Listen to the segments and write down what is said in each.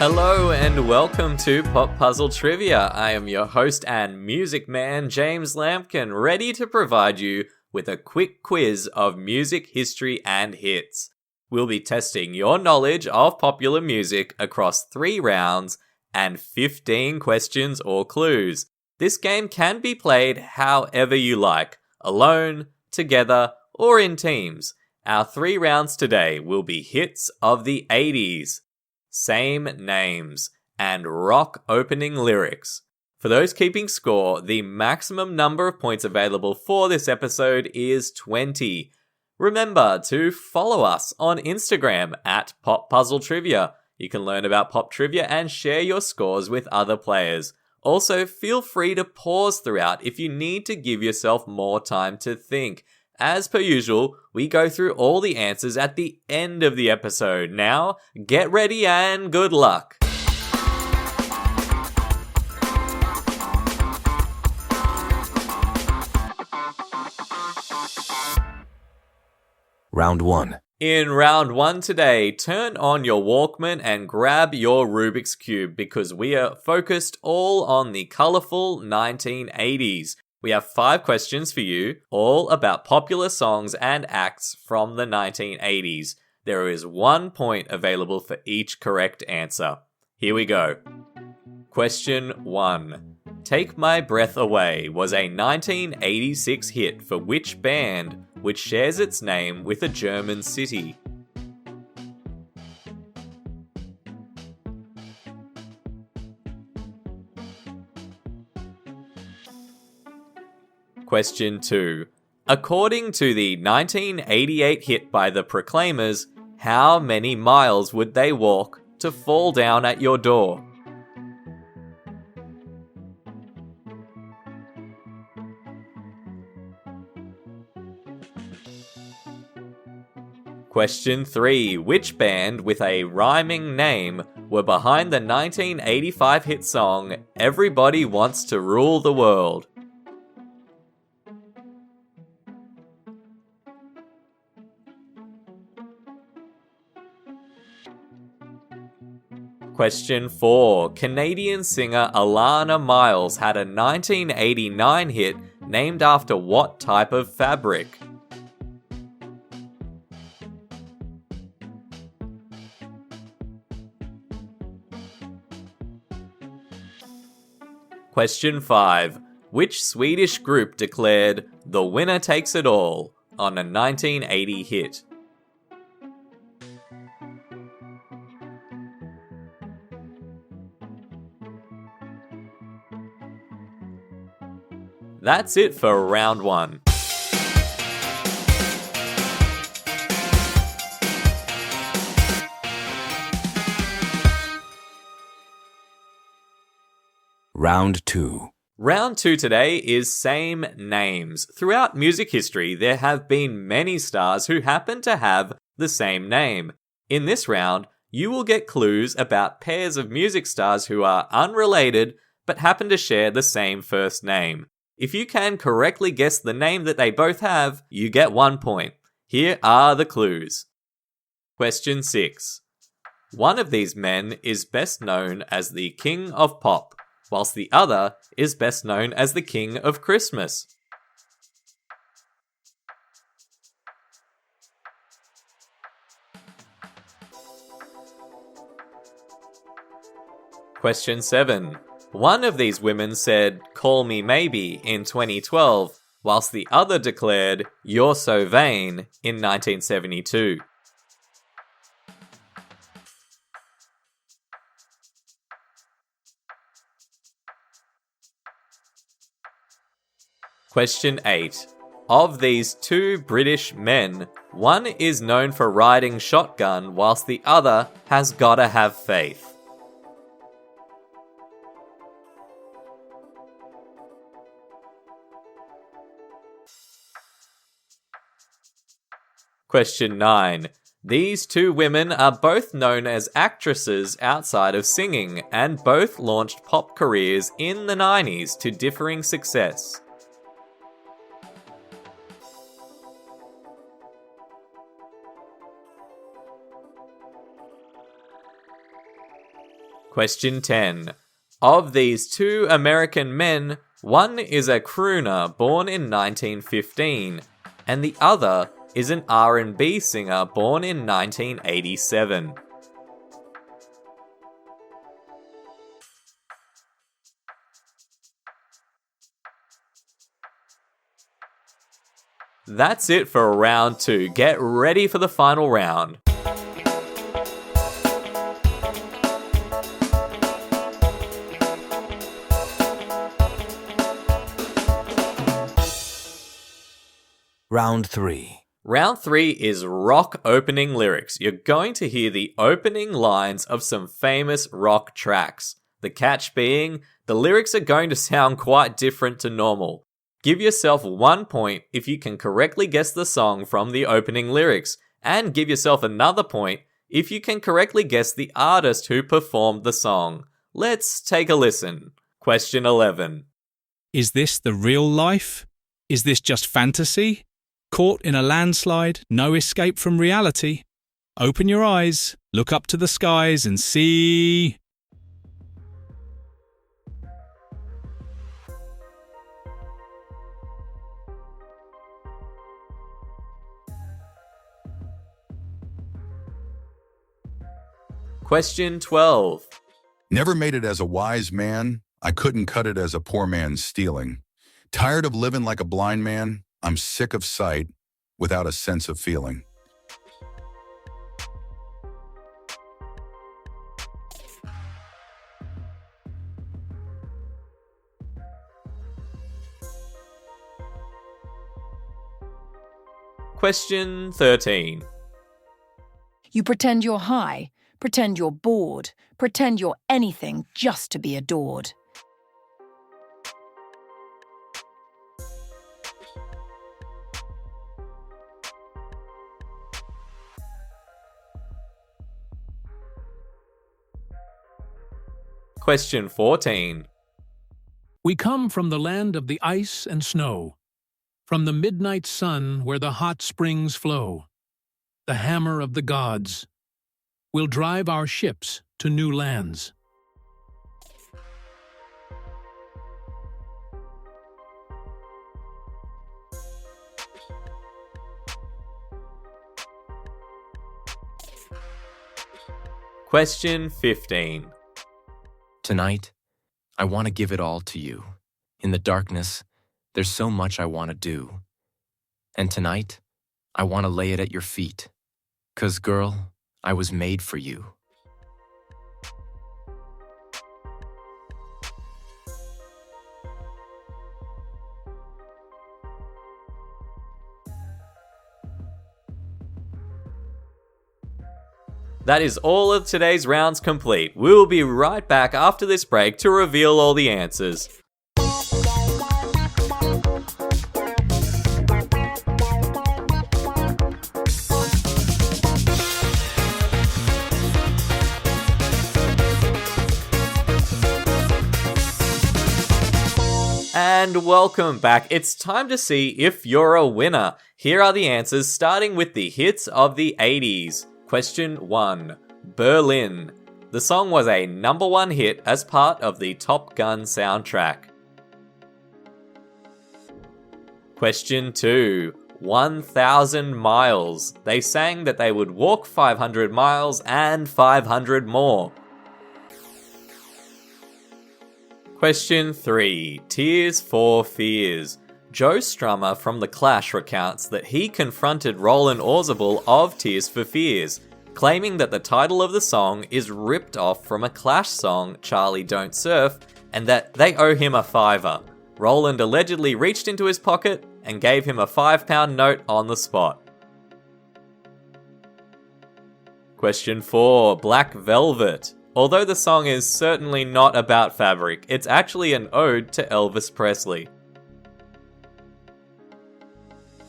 Hello and welcome to Pop Puzzle Trivia. I am your host and music man, James Lampkin, ready to provide you with a quick quiz of music history and hits. We'll be testing your knowledge of popular music across 3 rounds and 15 questions or clues. This game can be played however you like, alone, together, or in teams. Our 3 rounds today will be hits of the 80s. Same names, and rock opening lyrics. For those keeping score, the maximum number of points available for this episode is 20. Remember to follow us on Instagram at Pop Puzzle Trivia. You can learn about pop trivia and share your scores with other players. Also, feel free to pause throughout if you need to give yourself more time to think. As per usual, we go through all the answers at the end of the episode. Now, get ready and good luck! Round 1. In round 1 today, turn on your Walkman and grab your Rubik's Cube because we are focused all on the colourful 1980s. We have 5 questions for you, all about popular songs and acts from the 1980s. There is 1 point available for each correct answer. Here we go. Question 1. Take My Breath Away was a 1986 hit for which band, which shares its name with a German city? Question 2. According to the 1988 hit by the Proclaimers, how many miles would they walk to fall down at your door? Question 3. Which band with a rhyming name were behind the 1985 hit song Everybody Wants to Rule the World? Question 4. Canadian singer Alannah Myles had a 1989 hit named after what type of fabric? Question 5. Which Swedish group declared "The Winner Takes It All" on a 1980 hit? That's it for round 1. Round 2. Round 2 today is same names. Throughout music history, there have been many stars who happen to have the same name. In this round, you will get clues about pairs of music stars who are unrelated but happen to share the same first name. If you can correctly guess the name that they both have, you get 1 point. Here are the clues. Question 6. One of these men is best known as the King of Pop, whilst the other is best known as the King of Christmas. Question 7. One of these women said, "Call me maybe" in 2012, whilst the other declared, "You're so vain" in 1972. Question 8. Of these 2 British men, one is known for riding shotgun whilst the other has gotta have faith. Question 9. These 2 women are both known as actresses outside of singing and both launched pop careers in the 90s to differing success. Question 10. Of these two American men, one is a crooner born in 1915, and the other is an R&B singer born in 1987. That's it for round 2. Get ready for the final round. Round 3. Round 3 is rock opening lyrics. You're going to hear the opening lines of some famous rock tracks. The catch being, the lyrics are going to sound quite different to normal. Give yourself 1 point if you can correctly guess the song from the opening lyrics, and give yourself another point if you can correctly guess the artist who performed the song. Let's take a listen. Question 11. Is this the real life? Is this just fantasy? Caught in a landslide, no escape from reality. Open your eyes, look up to the skies and see. Question 12. Never made it as a wise man. I couldn't cut it as a poor man stealing. Tired of living like a blind man. I'm sick of sight without a sense of feeling. Question 13. You pretend you're high, pretend you're bored, pretend you're anything just to be adored. Question 14. We come from the land of the ice and snow, from the midnight sun where the hot springs flow. The hammer of the gods will drive our ships to new lands. Question 15. Tonight, I want to give it all to you. In the darkness, there's so much I want to do. And tonight, I want to lay it at your feet. 'Cause girl, I was made for you. That is all of today's rounds complete. We'll be right back after this break to reveal all the answers. And welcome back. It's time to see if you're a winner. Here are the answers, starting with the hits of the 80s. Question 1. Berlin. The song was a #1 hit as part of the Top Gun soundtrack. Question 2. 1,000 miles. They sang that they would walk 500 miles and 500 more. Question 3. Tears for Fears. Joe Strummer from The Clash recounts that he confronted Roland Orzabal of Tears for Fears, claiming that the title of the song is ripped off from a Clash song, Charlie Don't Surf, and that they owe him a $5. Roland allegedly reached into his pocket and gave him a £5 note on the spot. Question 4. Black Velvet. Although the song is certainly not about fabric, it's actually an ode to Elvis Presley.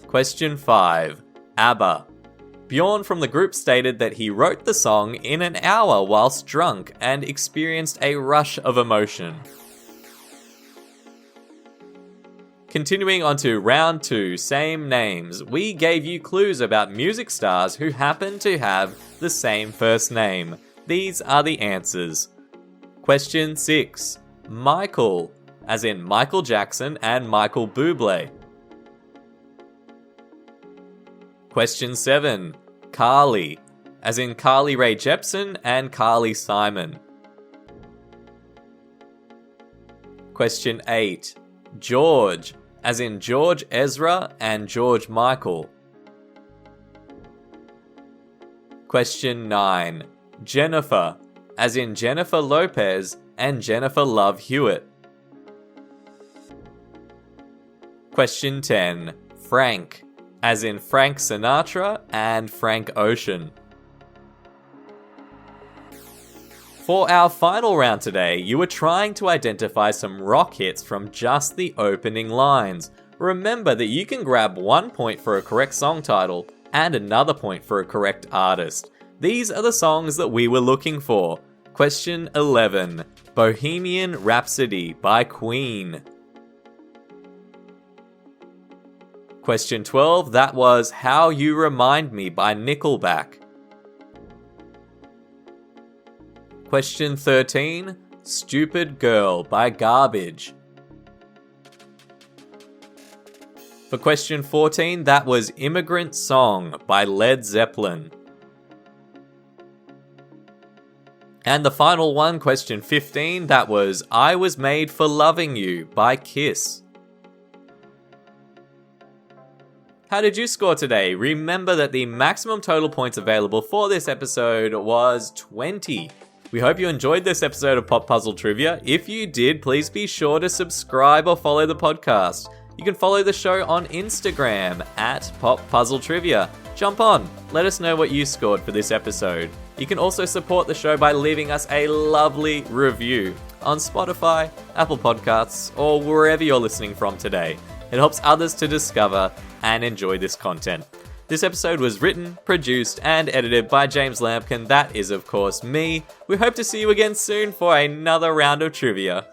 Question 5. ABBA. Bjorn from the group stated that he wrote the song in an hour whilst drunk and experienced a rush of emotion. Continuing on to round 2, same names, we gave you clues about music stars who happen to have the same first name. These are the answers. Question 6. Michael, as in Michael Jackson and Michael Bublé. Question 7. Carly, as in Carly Rae Jepsen and Carly Simon. Question 8. George, as in George Ezra and George Michael. Question 9. Jennifer, as in Jennifer Lopez and Jennifer Love Hewitt. Question 10. Frank, as in Frank Sinatra and Frank Ocean. For our final round today, you were trying to identify some rock hits from just the opening lines. Remember that you can grab 1 point for a correct song title and another point for a correct artist. These are the songs that we were looking for. Question 11. Bohemian Rhapsody by Queen. Question 12, that was How You Remind Me by Nickelback. Question 13, Stupid Girl by Garbage. For question 14, that was Immigrant Song by Led Zeppelin. And the final one, question 15, that was I Was Made for Loving You by Kiss. How did you score today? Remember that the maximum total points available for this episode was 20. We hope you enjoyed this episode of Pop Puzzle Trivia. If you did, please be sure to subscribe or follow the podcast. You can follow the show on Instagram at Pop Puzzle Trivia. Jump on, let us know what you scored for this episode. You can also support the show by leaving us a lovely review on Spotify, Apple Podcasts, or wherever you're listening from today. It helps others to discover and enjoy this content. This episode was written, produced, and edited by James Lampkin. That is, of course, me. We hope to see you again soon for another round of trivia.